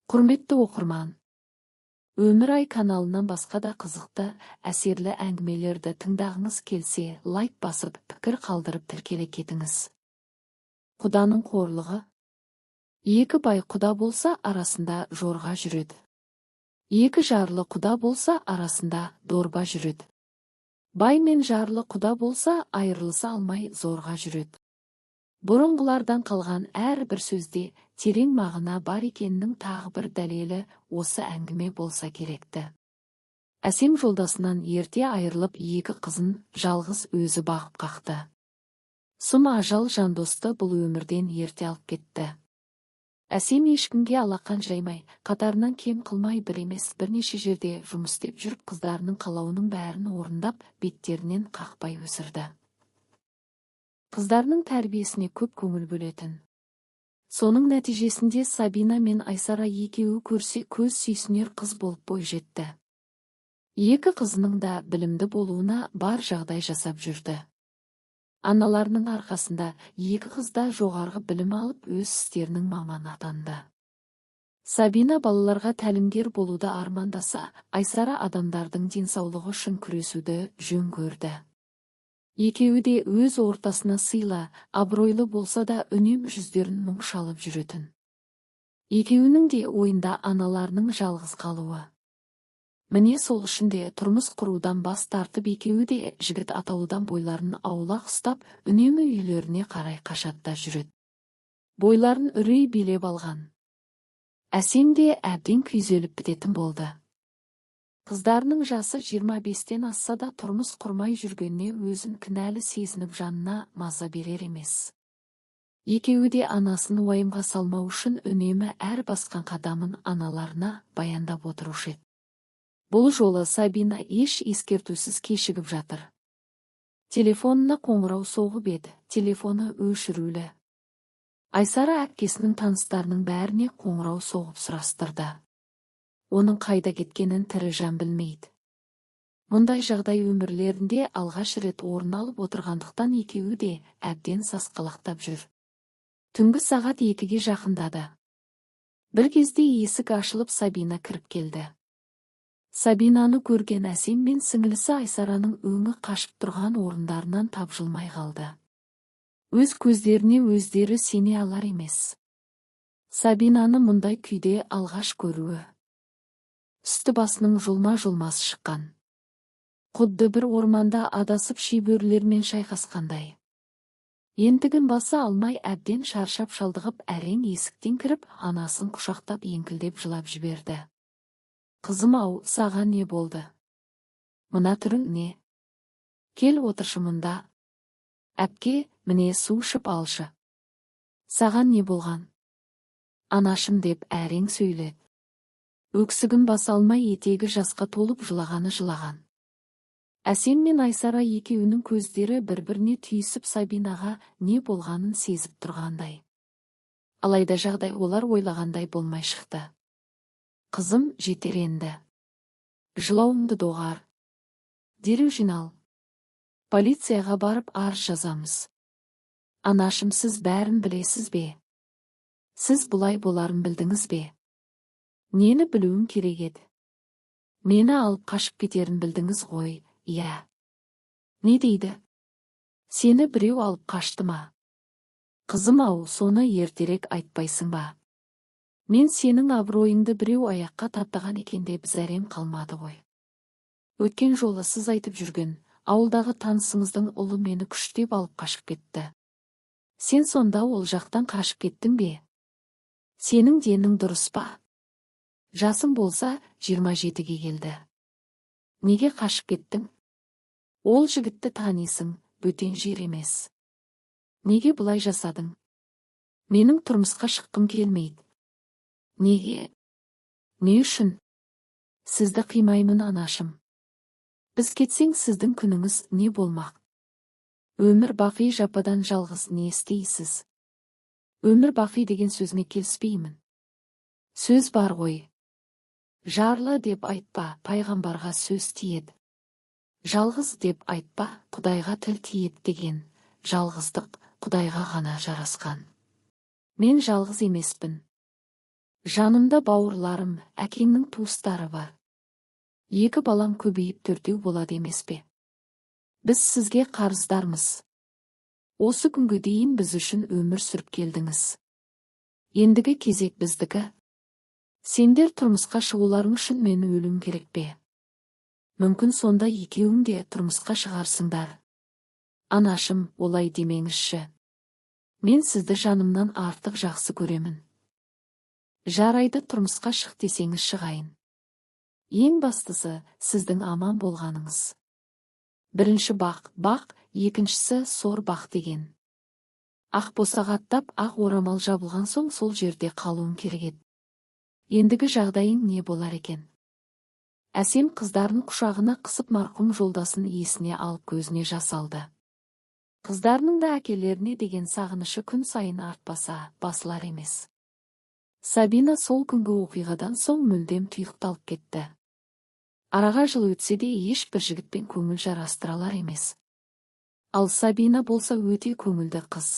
Құрметті оқырман, Өмір Ай каналынан басқа да қызықты, әсерлі әңгімелерді тыңдағыңыз келсе, лайк басып, пікір қалдырып тіркеле кетіңіз. Құданың қорлығы. Екі бай құда болса, арасында жорға жүреді. Екі жарлы құда болса, арасында дорба жүреді. Бай мен жарлы құда болса, айырылыса алмай зорға жүреді. Бұрынғылардан қалған әрбір сөзде терең мағына бар екенінің тағы бір дәлелі осы әңгіме болса керекті. Әсем жолдасынан ерте айырылып екі қызын жалғыз өзі бағып қақты. Сұм ажал жандосты бұл өмірден ерте алып кетті. Әсем ешкімге алақан жаймай, қатарынан кем қылмай бір емес бірнеше жерде жұмыс істеп жүріп қыздарының қалауының бәрін орындап, беттерінен қақпай өсірді. Қыздарының тәрбиесіне көп көңіл бөлетін. Соның нәтижесінде Сабина мен Айсара екеуі көрсе көз сүйсінер қыз болып бойжетті. Екі қызының да білімді болуына бар жағдай жасап жүрді. Аналарының арқасында екі қыз да жоғарғы білім алып өз істерінің маманы атанды. Сабина балаларға тәлімгер болуды армандаса, Айсара адамдардың денсаулығы үшін күресуді жөн көрді. Екеуі де өз ортасына сыйлы, абыройлы болса да үнемі жүздерін мұң шалып жүретін. Екеуінің де ойында аналарының жалғыз қалуы. Міне сол үшін де тұрмыс құрудан бас тартып екеуі де жігіт атаулыдан бойларын аулақ ұстап, үнемі үйлеріне қарай қашатта жүреді. Бойларын үрей билеп алған. Әсем де әбден күйзеліп бітетін болды. Қыздарының жасы 25-тен асса да тұрмыс құрмай жүргеніне өзін кінәлі сезініп жанына маза берер емес. Екеуі де анасын уайымға салмау үшін үнемі әр басқан қадамын аналарына баяндап отырушы еді. Бұл жолы Сабина еш ескертусіз кешігіп жатыр. Телефонына қоңырау соғып еді, телефоны өшірулі. Айсара әпкесінің таныстарының бәріне қоңырау соғып сұрастырды. Оның қайда кеткенін тірі жан білмейді. Мұндай жағдай өмірлерінде алғаш рет орын алып отырғандықтан екеуі де әбден сасқалақтап жүр. Түнгі сағат 2-ге жақындады. Бір кезде есік ашылып Сабина кіріп келді. Сабинаны көрген Әсем мен сіңілісі Айсараның өңі қашып тұрған орындарынан тапжылмай қалды. Өз көздеріне өздері сене алар емес. Сабинаны мұндай күйде алғаш көруі. Үсті басының жұлма-жұлмас шыққан. Құдды бір орманда адасып шибөрілермен шайқасқандай. Ентігін басы алмай әбден шаршап шалдығып әрең есіктен кіріп, анасын құшақтап еңкілдеп жылап жіберді. Қызым-ау, саған не болды? Мына түрің не? Кел отыршы мұнда. Әпке, міне су ішіп алшы. Саған не болған? Анашым деп әрең сөйледі. Өксігін баса алмай етегі жасқа толып жылағаны жылаған. Әсем мен Айсара екеуінің көздері бір-біріне түйісіп Сабинаға не болғанын сезіп тұрғандай. Алайда жағдай олар ойлағандай болмай шықты. Қызым, жетер енді. Жылауыңды доғар. Дереу жинал. Полицияға барып арыз жазамыз. Анашым, сіз бәрін білесіз бе? Сіз бұлай боларын білдіңіз бе? Нені білуім керек еді? Мені алып қашып кетерін білдіңіз ғой, иә. Не дейді? Сені біреу алып қашты ма? Қызым-ау, соны ертерек айтпайсың ба? Мен сенің абыройыңды біреу аяққа таптаған екен деп зәрем қалмады ғой. Өткен жолы сіз айтып жүрген, ауылдағы танысыңыздың ұлы мені күштеп алып қашып кетті. Сен сонда ол жақтан қашып кеттің бе? Сенің денің дұрыс па? Жасың болса 27-ге келді. Неге қашып кеттің? Ол жігітті танисың, бөтен жер емес. Неге бұлай жасадың? Менің тұрмысқа шыққым келмейді. Неге? Не үшін? Сізді қимаймын, анашым. Біз кетсең сіздің күніңіз не болмақ? Өмір бақи жападан жалғыз не істейсіз? Өмір бақи деген сөзіне келіспеймін. Сөз бар ғой. Жарлы деп айтпа, пайғамбарға сөз тиеді. Жалғыз деп айтпа, Құдайға тіл тиеді деген. Жалғыздық Құдайға ғана жарасқан. Мен жалғыз емеспін. Жанымда бауырларым, әкеңнің туыстары бар. 2 балам көбейіп 4 болады емес пе? Біз сізге қарыздармыз. Осы күнге дейін біз үшін өмір сүріп келдіңіз. Ендігі кезек біздікі. Сендер тұрмысқа шығуларың үшін мен өлім керек пе? Мүмкін сонда екеуің де тұрмысқа шығарсыңдар. Анашым, олай демеңізші. Мен сізді жанымнан артық жақсы көремін. Жарайды, тұрмысқа шық десеңіз шығайын. Ең бастысы, сіздің аман болғаныңыз. Бірінші бақ, екіншісі сор бақ деген. Ақ босағаттап, ақ орамал жабылған соң сол жерде қалуым керек еді. Ендігі жағдайың не болар екен? Әсем қыздарын құшағына қысып марқұм жолдасын есіне алып көзіне жас алды. Қыздарының да әкелеріне деген сағынышы күн сайын артпаса, басылар емес. Сабина сол күнгі оқиғадан соң мүлдем тұйықталып кетті. Араға жыл өтсе де ешбір жігітпен көңіл жарастыралар емес. Ал Сабина болса өте көңілді қыз.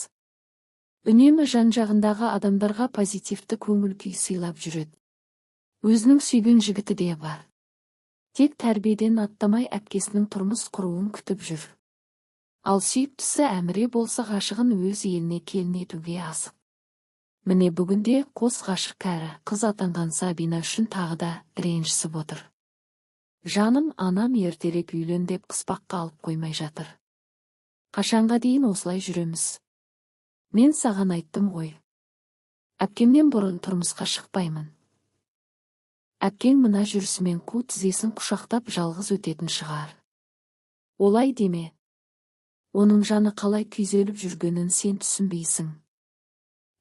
Үнемі жан-жағындағы адамдарға позитивті көңіл күй сыйлап жүреді. Өзінің сүйген жігіті де бар. Тек тәрбиеден аттамай әпкесінің тұрмыс құруын күтіп жүр. Ал сүйіктісі Әміре болса ғашығын өз еліне келін етуге асық. Міне бүгінде қос ғашық кәрі қыз атанған Сабина үшін тағы да ренжісіп отыр. Жаным, анам ертерек үйлен деп қыспаққа алып қоймай жатыр. Қашанға дейін осылай жүреміз? Мен саған айттым ғой. Әпкемнен бұрын тұрмысқа шықпаймын. Әпкең мына жүрісімен қу тізесін құшақтап жалғыз өтетін шығар. Олай деме. Оның жаны қалай күйзеліп жүргенін сен түсінбейсің.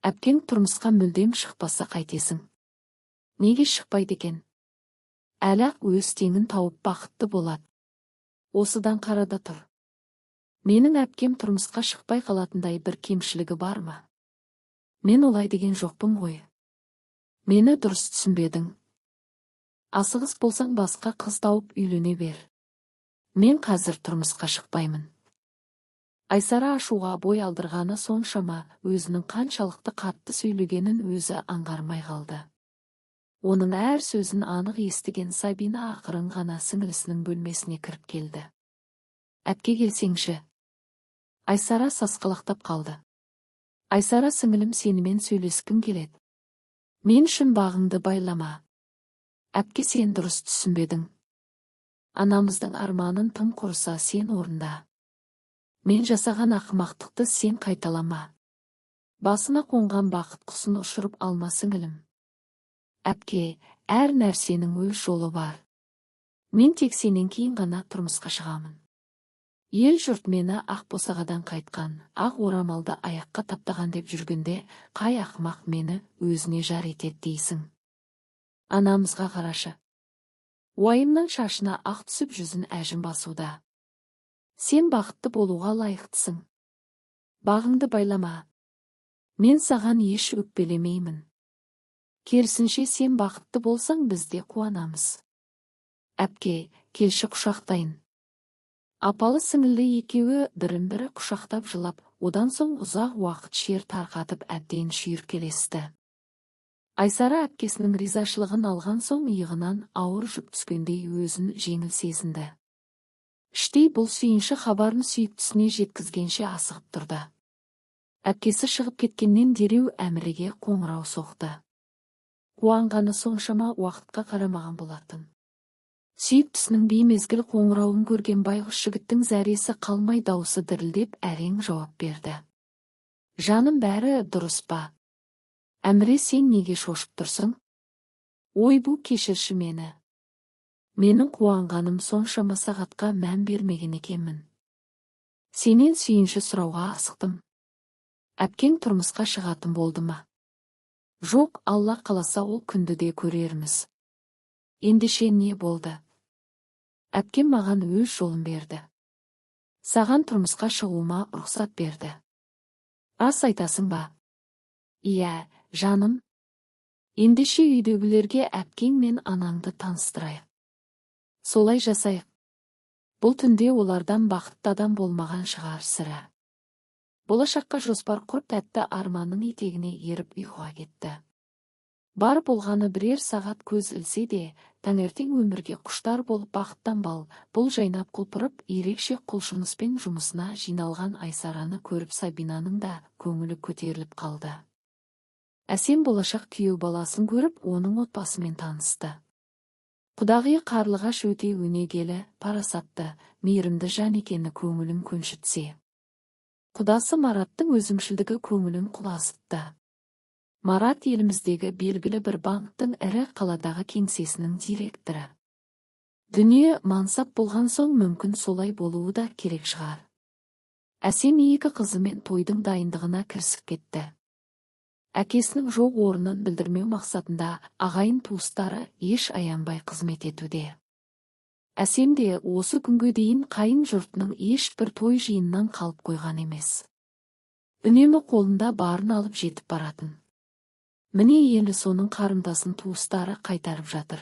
Әпкең тұрмысқа мүлдем шықпаса қайтесің? Неге шықпайды екен? Әлі-ақ өз теңін тауып бақытты болады. Осыдан қарада тұр. Менің әпкем тұрмысқа шықпай қалатындай бір кемшілігі бар ма? Мен олай деген жоқпын ғой. Мені дұрыс түсінбедің. Асығыс болсаң басқа қыз тауып үйлене бер. Мен қазір тұрмысқа шықпаймын. Айсара ашуға бой алдырғаны соншама өзінің қаншалықты қатты сөйлегенін өзі аңғармай қалды. Оның әр сөзін анық естіген Сабина ақырын ғана сіңілісінің бөлмесіне кіріп келді. Әпке, келсеңші. Айсара сасқалақтап қалды. Айсара, сіңілім, сенімен сөйлескім келеді. Мен үшін бағыңды байлама. Әпке, сен дұрыс түсінбедің. Анамыздың арманын тым құрыса сен орында. Мен жасаған ақымақтықты сен қайталама. Басына қонған бақыт құсын ұшырып алма, сіңілім. Әпке, әр нәрсенің өз жолы бар. Мен тек сенен кейін ғана тұрмысқа шығамын. Ел жұрт мені ақ босағадан қайтқан, ақ орамалды аяққа таптаған деп жүргенде, қай ақымақ мені өзіне жар етеді дейсің? Анамызға қарашы. Уайымнан шашына ақ түсіп жүзін әжім басуда. Сен бақытты болуға лайықтысың. Бағыңды байлама. Мен саған еш өкпелемеймін. Керісінше сен бақытты болсаң біз де қуанамыз. Әпке, келші құшақтайын. Апалы сіңілі екеуі бірін-бірі құшақтап жылап, одан соң ұзақ уақыт шер тарқатып әбден шүйіркелесті. Айсара әпкесінің ризашылығын алған соң иығынан ауыр жүк түскендей өзін жеңіл сезінді. Іштей бұл сүйінші хабарын сүйіктісіне жеткізгенше асығып тұрды. Әпкесі шығып кеткеннен дереу Әміреге қоңырау соқты. Қуанғаны соншама уақытқа қарамаған болатын. Сүйіктісінің беймезгіл қоңырауын көрген байғұс жігіттің зәресі қалмай даусы дірілдеп әрең жауап берді. Жаным, бәрі дұрыс па? Әміре, сен неге шошып тұрсың? Ойбу, кешірші мені. Менің қуанғаным соншама сағатқа мән бермеген екенмін. Сенен сүйінші сұрауға асықтым. Әпкең тұрмысқа шығатын болды ма? Жоқ, Алла қаласа ол күнді де көрерміз. Ендеше не болды? Әпкем маған өз жолын берді. Саған тұрмысқа шығуыма рұқсат берді. Рас айтасың ба? Иә, жаным. Ендеше үйдегілерге әпкең мен анаңды таныстырайық. Солай жасайық. Бұл түнде олардан бақытты адам болмаған шығар сірә. Болашаққа жоспар құрып тәтті арманның етегіне еріп ұйқыға кетті. Бар болғаны бірер сағат көз ілсе де, таңертең өмірге құштар болып бақыттанбал, бұл жайнап құлпырып, ерекше құлшыныспен жұмысына жиналған Айсараны көріп Сабинаның да көңілі көтеріліп қалды. Әсем болашақ күйеу баласын көріп, оның отбасымен танысты. Құдағи Қарлығаш өте өнегелі, парасатты, мейірімді жан екені көңілін көншітсе. Құдасы Мараттың өзімшілдігі көңілін құлазытты. Марат еліміздегі белгілі бір банктың ірі қаладағы кеңсесінің директоры. Дүние мансап болған соң мүмкін солай болуы да керек шығар. Әсем екі қызымен тойдың дайындығына кірісіп кетті. Әкесінің жоқ орнын білдірмеу мақсатында ағайын туыстары еш аянбай қызмет етуде. Әсем де осы күнге дейін қайын жұртының ешбір той жиыннан қалып қойған емес. Үнемі қолында барын алып жетіп баратын. Міне енді соның қарымтасын туыстары қайтарып жатыр.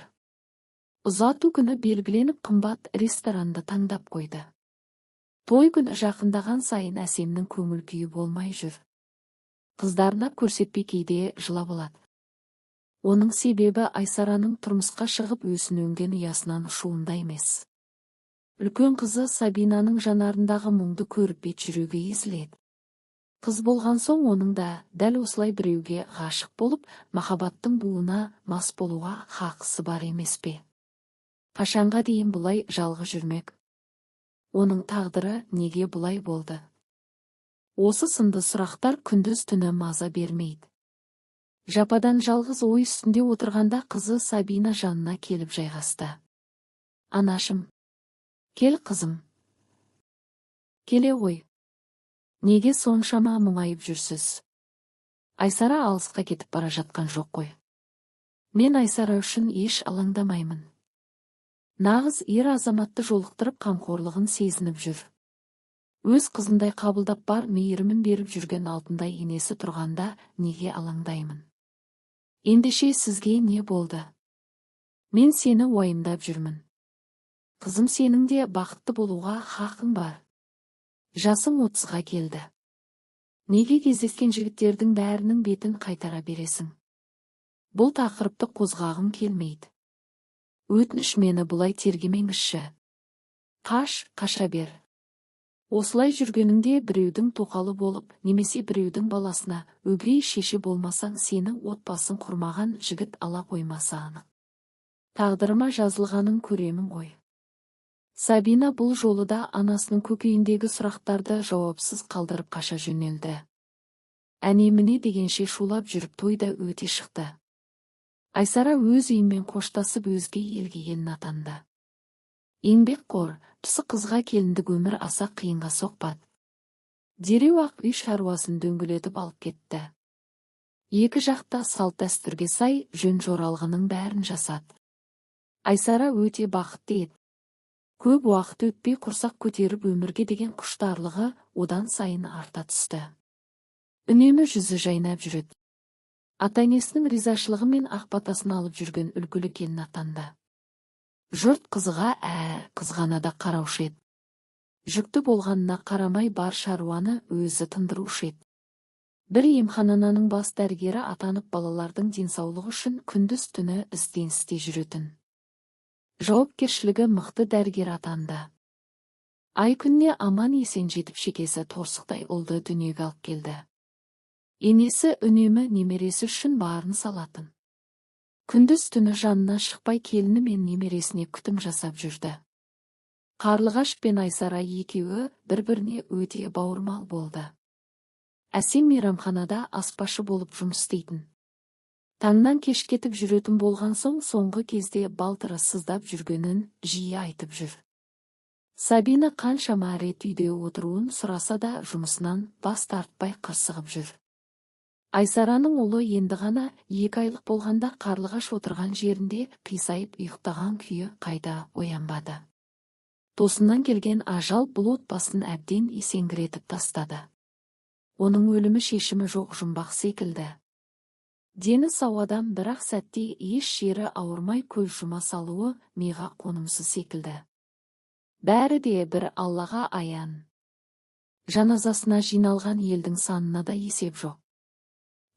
Ұзату күні белгіленіп қымбат ресторанды таңдап қойды. Той күні жақындаған сайын Әсемнің көңіл күйі болмай жүр. Қыздарына көрсетпей кейде жылап алады. Оның себебі Айсараның тұрмысқа шығып өсін өнген ұясынан ұшуында емес. Үлкен қызы Сабинаның жанарындағы мұңды көріп бет жүрегі езіледі. Қыз болған соң оның да дәл осылай біреуге ғашық болып, махаббаттың буына мас болуға хақысы бар емес пе? Қашанға дейін бұлай жалғыз жүрмек? Оның тағдыры неге бұлай болды? Осы сынды сұрақтар күндіз түні маза бермейді. Жападан жалғыз ой үстінде отырғанда қызы Сабина жанына келіп жайғасты. Анашым, кел қызым. Келе ғой. Неге соншама мұңайып жүрсіз? Айсара алысқа кетіп бара жатқан жоқ қой. Мен Айсара үшін еш алаңдамаймын. Нағыз ер азаматты жолықтырып қамқорлығын сезініп жүр. Өз қызындай қабылдап бар мейірімін беріп жүрген алтындай енесі тұрғанда неге алаңдаймын? Ендеше сізге не болды? Мен сені уайымдап жүрмін. Қызым, сенің де бақытты болуға хақың бар. Жасың 30-ға келді. Неге кездескен жігіттердің бәрінің бетін қайтара бересің? Бұл тақырыпты қозғағым келмейді. Өтініш, мені бұлай тергемеңізші. Қаша бер. Осылай жүргеніңде біреудің тоқалы болып, немесе біреудің баласына өгей шеше болмасаң, сені отбасын құрмаған жігіт ала қоймасы анық. Тағдырыма жазылғанын көремін ғой. Сабина бұл жолы да анасының көкейіндегі сұрақтарды жауапсыз қалдырып қаша жөнелді. Әне-міне дегенше шулап жүріп тойда өте шықты. Айсара өз үйімен қоштасып өзге елге келін атанды. Еңбекқор, тұсы қызға келіндік өмір аса қиынға соқпады. Дереу ақ үй шаруасын дөңгелетіп алып кетті. Екі жақта салт дәстүрге сай жөн жоралғының бәрін жасады. Айсара өте бақытты еді. Көп уақыт өтпей құрсақ көтеріп өмірге деген құштарлығы одан сайын арта түсті. Үнемі жүзі жайнап жүреді. Ата-енесінің ризашылығы мен ақ батасын алып жүрген үлгілі келін атанды. Жұрт қызға қызғанада қараушы еді. Жүкті болғанына қарамай бар шаруаны өзі тындырушы еді. Бір емхананың бас дәрігері атанып балалардың денсаулығы үшін күндіз түні ізденісте жүретін. Жауапкершілігі мықты дәрігер атанды. Ай күніне аман есен жетіп шекесі торсықтай ұлды дүниеге алып келді. Енесі үнемі немересі үшін барын салатын. Күндіз түні жанына шықпай келіні мен немересіне күтім жасап жүрді. Қарлығаш пен Айсара екеуі бір-біріне өте бауырмал болды. Әсем мейрамханада аспашы болып жұмыс істейтін. Таңнан кеш кетіп жүретін болған соң соңғы кезде балтыры сыздап жүргенін жиі айтып жүр. Сабина қаншама рет үйде отыруын сұраса да жұмысынан бас тартпай қырсығып жүр. Айсараның ұлы енді ғана 2 айлық болғанда Қарлығаш отырған жерінде қисайып ұйықтаған күйі қайта оянбады. Тосыннан келген ажал бұл отбасын әбден есеңгіретіп тастады. Оның өлімі шешімі жоқ жұмбақ секілді. Дені сау адам бірақ сәтте еш жері ауырмай көз жұма салуы миға қонымсыз секілді. Бәрі де бір Аллаға аян. Жаназасына жиналған елдің санына да есеп жоқ.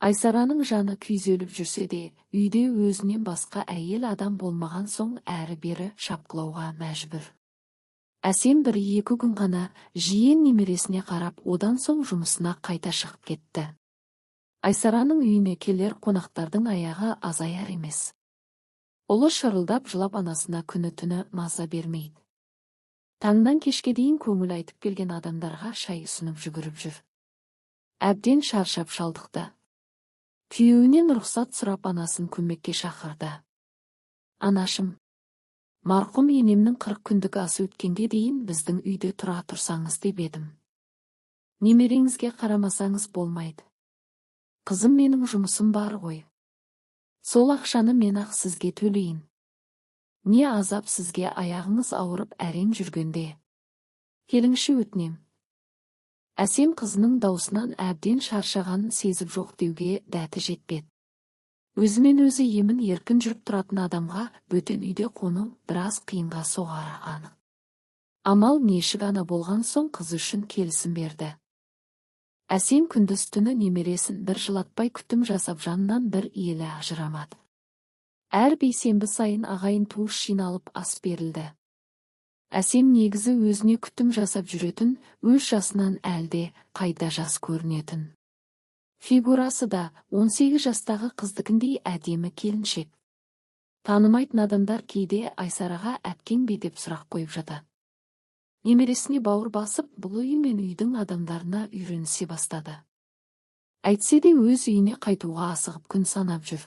Айсараның жаны күйзеліп жүрсе де, үйде өзінен басқа әйел адам болмаған соң әрі-бері шапқылауға мәжбүр. Әсем 1-2 күн ғана жиен немересіне қарап, одан соң жұмысына қайта шығып кетті. Айсараның үйіне келер қонақтардың аяғы азаяр емес. Ұлы шырылдап жылап анасына күні-түні маза бермейді. Таңдан кешке дейін көңіл айтып келген адамдарға шай ұсынып жүгіріп жүр. Әбден шаршап шалдықты. Күйеуінен рұқсат сұрап анасын көмекке шақырды. Анашым, марқұм енемнің 40 күндік асы өткенге дейін біздің үйде тұра тұрсаңыз деп едім. Немереңізге қарамасаңыз болмайды. Қызым, менің жұмысым бар ғой. Сол ақшаны мен ақ сізге төлейін. Не азап сізге, аяғыңыз ауырып әрең жүргенде. Келіңші, өтінем. Әсем қызының даусынан әбден шаршағанын сезіп жоқ деуге дәті жетпеді. Өзімен өзі емін еркін жүріп тұратын адамға бөтен үйде қону біраз қиынға соғары анық. Амал нешік ана болған соң қыз үшін келісім берді. Әсем күндіз-түні немересін бір жылатпай күтім жасап жанынан бір елі ажырамады. Әр бейсенбі сайын ағайын туыс жиналып ас берілді. Әсем негізі өзіне күтім жасап жүретін, өз жасынан әлде қайда жас көрінетін. Фигурасы да 18 жастағы қыздыкіндей әдемі келіншек. Танымайтын адамдар кейде Айсараға әпкең бе деп сұрақ қойып жатады. Немересіне бауыр басып, бұл үй мен үйдің адамдарына үйренісе бастады. Әйтсе де өз үйіне қайтуға асығып күн санап жүр.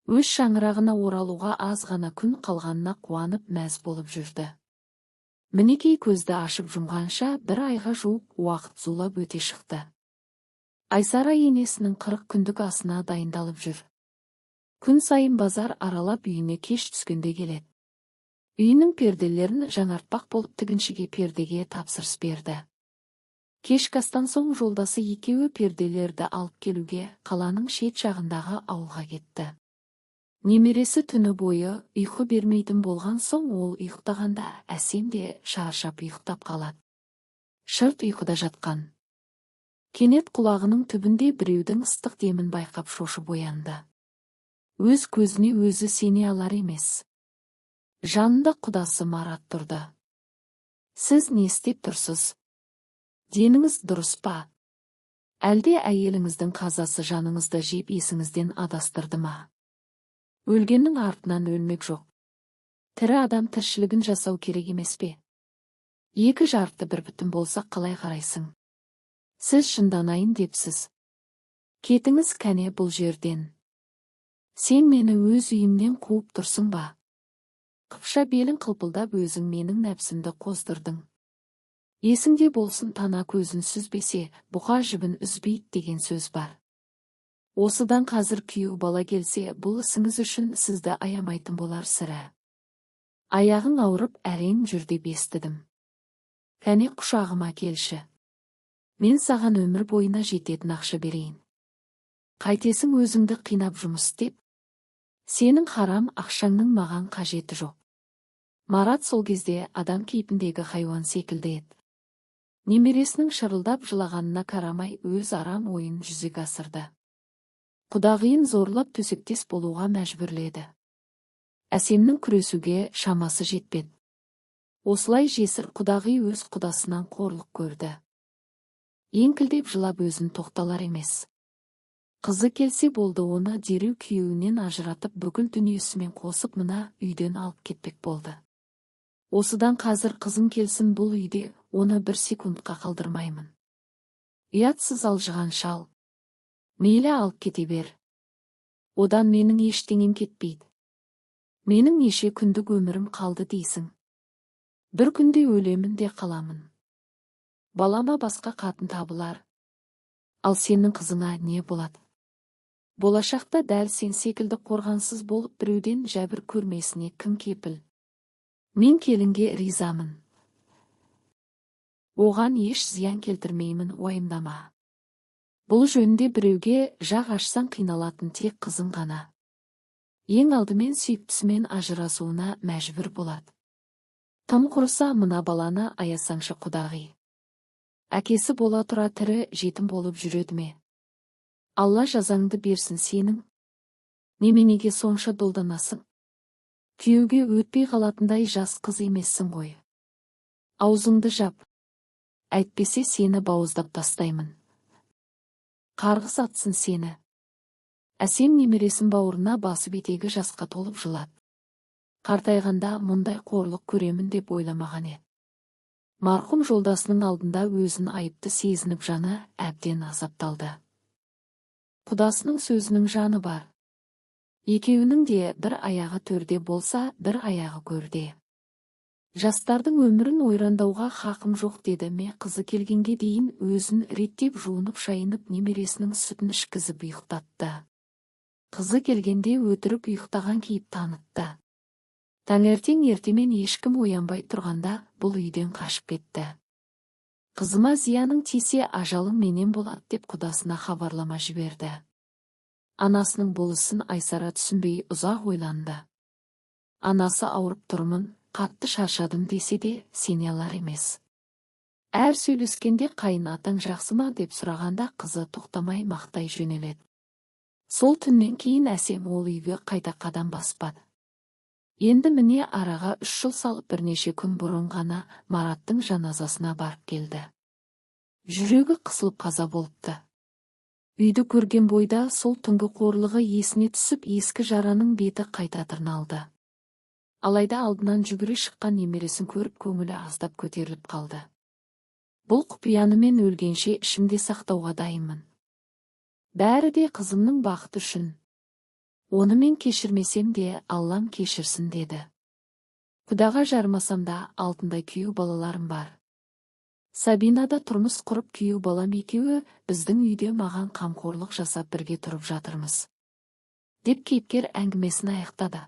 Өз шаңырағына оралуға аз ғана күн қалғанына қуанып мәз болып жүрді. Мінекей көзді ашып жұмғанша 1 айға жуық уақыт зулап өте шықты. Айсара енесінің 40 күндік асына дайындалып жүр. Күн сайын базар аралап үйіне кеш түскенде келеді. Үйінің перделерін жаңартпақ болып тігіншіге пердеге тапсырыс берді. Кешкі астан соң жолдасы екеуі перделерді алып келуге қаланың шет жағындағы ауылға кетті. Немересі түні бойы ұйқы бермейтін болған соң ол ұйықтағанда Әсем де шаршап ұйықтап қалады. Шырт ұйқыда жатқан. Кенет құлағының түбінде біреудің ыстық демін байқап шошып оянды. Өз көзіне өзі сене алар емес. Жанында құдасы Марат тұрды. Сіз не істеп тұрсыз? Деніңіз дұрыс па? Әлде әйеліңіздің қазасы жаныңызды жеп есіңізден адастырды ма? Өлгеннің артынан өлмек жоқ. Тірі адам тіршілігін жасау керек емес пе? Екі жарты бір бүтін болса қалай қарайсың? Сіз шынданайын депсіз. Кетіңіз кәне бұл жерден. Сен мені өз үйімнен қуып тұрсың ба? Қыпша белін қылпылдап өзің менің нәпсімді қоздырдың. Есіңде болсын, тана көзін сүзбесе, бұқа жібін үзбейді деген сөз бар. Осыдан қазір күйеу бала келсе, бұл ісіңіз үшін сізді аямайтын болар сірә. Аяғың ауырып әрең жүр деп естідім. Кәне құшағыма келші. Мен саған өмір бойына жететін ақша берейін. Қайтесің өзіңді қинап жұмыс істеп? Сенің харам ақшаңның маған қажеті жоқ. Марат сол кезде адам кейпіндегі хайуан секілді еді. Немересінің шырылдап жылағанына карамай өз арам ойын жүзеге асырды. Құдағиын зорлап төсектес болуға мәжбүрледі. Әсемнің күресуге шамасы жетпеді. Осылай жесір құдағи өз құдасынан қорлық көрді. Еңкілдеп жылап өзін тоқталар емес. Қызы келсе болды, оны дереу күйеуінен ажыратып бүкіл дүниесімен қосып мына үйден алып кетпек болды. Осыдан қазір қызың келсін, бұл үйде оны 1 секундқа қалдырмаймын. Ұятсыз алжыған шал. Мейлі алып кете бер. Одан менің ештеңем кетпейді. Менің неше күндік өмірім қалды дейсің. Bir күнде өлемін де қаламын. Балама басқа қатын табылар. Ал сенің қызыңа не болады? Болашақта дәл сен секілді қорғансыз болып біреуден жәбір көрмесіне кім кепіл? Мен келінге ризамын. Оған еш зиян келтірмеймін, уайымдама. Бұл жөнінде біреуге жақ ашсаң қиналатын тек қызың ғана. Ең алдымен сүйіктісімен ажырасуына мәжбүр болады. Тым құрыса мына баланы аясаңшы құдағи. Әкесі бола тұра тірі жетім болып жүреді ме? Алла жазаңды берсін сенің. Неменеге сонша долданасың? Күйеуге өтпей қалатындай жас қыз емессің ғой. Аузыңды жап. Әйтпесе сені бауыздап тастаймын. Қарғыс атсын сені. Әсем немересін бауырына басып етегі жасқа толып жылады. Қартайғанда мұндай қорлық көремін деп ойламаған еді. Марқұм жолдасының алдында өзін айыпты сезініп жаны әбден азапталды. Құдасының сөзінің жаны бар. Екеуінің де бір аяғы төрде болса, бір аяғы көрде. Жастардың өмірін ойрандауға хақым жоқ деді ме қызы келгенге дейін өзін реттеп жуынып шайынып немересінің сүтін ішкізіп ұйықтатты. Қызы келгенде өтірік ұйықтаған кейіп танытты. Таңертең ертемен ешкім оянбай тұрғанда бұл үйден қашып кетті. Қызыма зияның тисе ажалың менен болады деп құдасына хабарлама жіберді. Анасының бұл ісін Айсара түсінбей ұзақ ойланды. Анасы ауырып тұрмын, қатты шаршадым десе де сене алар емес. Әр сөйлескенде қайын атаң жақсы ма деп сұрағанда қызы тоқтамай мақтай жөнеледі. Сол түннен кейін Әсем ол үйге қайта қадам баспады. Енді міне араға 3 жыл салып бірнеше күн бұрын ғана Мараттың жаназасына барып келді. Жүрегі қысылып қаза болыпты. Үйді көрген бойда сол түнгі қорлығы есіне түсіп ескі жараның беті қайта тырналды. Алайда алдынан жүгіре шыққан немересін көріп көңілі аздап көтеріліп қалды. Бұл құпияны мен өлгенше ішімде сақтауға дайынмын. Бәрі де қызымның бақыты үшін. Оны мен кешірмесем де Аллам кешірсін деді. Құдаға жармасам да алтындай күйеу балаларым бар. Сабинада тұрмыс құрып күйеу балам екеуі біздің үйде маған қамқорлық жасап бірге тұрып жатырмыз. Деп кейіпкер әңгімесін аяқтады.